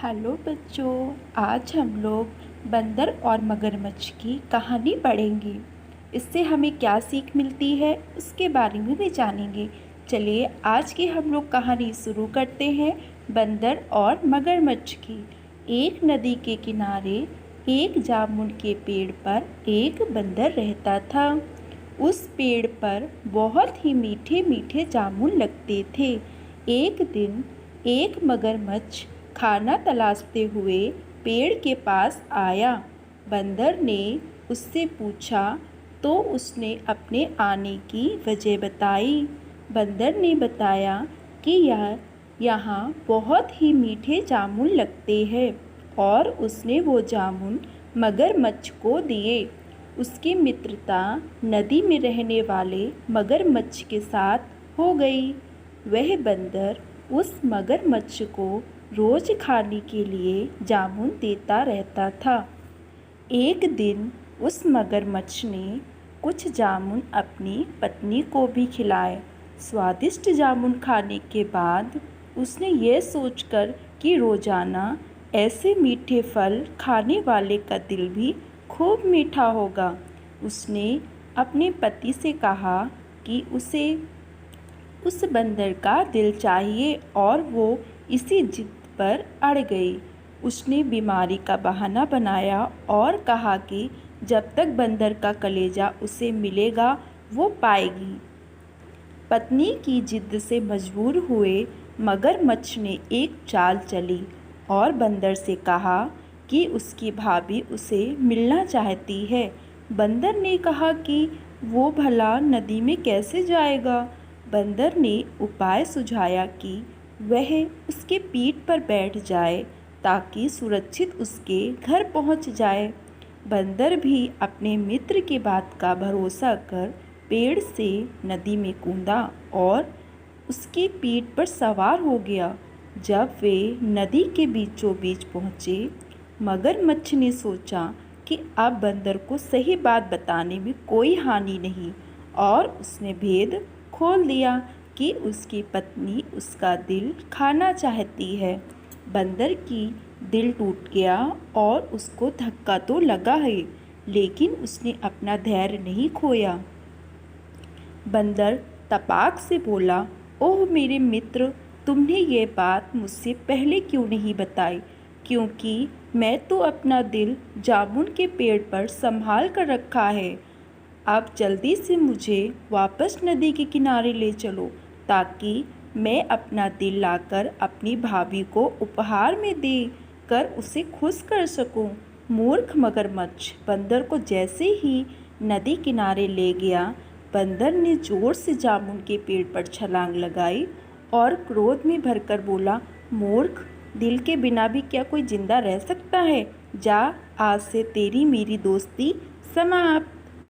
Hello बच्चों, आज हम लोग बंदर और मगरमच्छ की कहानी पढ़ेंगे। इससे हमें क्या सीख मिलती है उसके बारे में भी जानेंगे। चलिए आज की हम लोग कहानी शुरू करते हैं। बंदर और मगरमच्छ की। एक नदी के किनारे एक जामुन के पेड़ पर एक बंदर रहता था। उस पेड़ पर बहुत ही मीठे मीठे जामुन लगते थे। एक दिन एक मगरमच्छ खाना तलाशते हुए पेड़ के पास आया। बंदर ने उससे पूछा तो उसने अपने आने की वजह बताई। बंदर ने बताया कि यहाँ बहुत ही मीठे जामुन लगते हैं और उसने वो जामुन मगरमच्छ को दिए। उसकी मित्रता नदी में रहने वाले मगरमच्छ के साथ हो गई। वह बंदर उस मगरमच्छ को रोज खाने के लिए जामुन देता रहता था। एक दिन उस मगरमच्छ ने कुछ जामुन अपनी पत्नी को भी खिलाए। स्वादिष्ट जामुन खाने के बाद उसने ये सोचकर कि रोजाना ऐसे मीठे फल खाने वाले का दिल भी खूब मीठा होगा, उसने अपने पति से कहा कि उसे उस बंदर का दिल चाहिए और वो इसी जिद पर अड़ गई। उसने बीमारी का बहाना बनाया और कहा कि जब तक बंदर का कलेजा उसे मिलेगा वो पाएगी। पत्नी की जिद से मजबूर हुए मगरमच्छ ने एक चाल चली और बंदर से कहा कि उसकी भाभी उसे मिलना चाहती है। बंदर ने कहा कि वो भला नदी में कैसे जाएगा। बंदर ने उपाय सुझाया कि वह उसके पीठ पर बैठ जाए ताकि सुरक्षित उसके घर पहुंच जाए। बंदर भी अपने मित्र की बात का भरोसा कर पेड़ से नदी में कूदा और उसकी पीठ पर सवार हो गया। जब वे नदी के बीचों बीच पहुँचे, मगरमच्छ ने सोचा कि अब बंदर को सही बात बताने में कोई हानि नहीं और उसने भेद खोल दिया कि उसकी पत्नी उसका दिल खाना चाहती है। बंदर की दिल टूट गया और उसको धक्का तो लगा है, लेकिन उसने अपना धैर्य नहीं खोया। बंदर तपाक से बोला, ओह मेरे मित्र, तुमने ये बात मुझसे पहले क्यों नहीं बताई? क्योंकि मैं तो अपना दिल जामुन के पेड़ पर संभाल कर रखा है। अब जल्दी से मुझे वापस नदी के किनारे ले चलो ताकि मैं अपना दिल लाकर अपनी भाभी को उपहार में दे कर उसे खुश कर सकूं। मूर्ख मगरमच्छ बंदर को जैसे ही नदी किनारे ले गया, बंदर ने जोर से जामुन के पेड़ पर छलांग लगाई और क्रोध में भरकर बोला, मूर्ख, दिल के बिना भी क्या कोई जिंदा रह सकता है? जा, आज से तेरी मेरी दोस्ती समाप्त।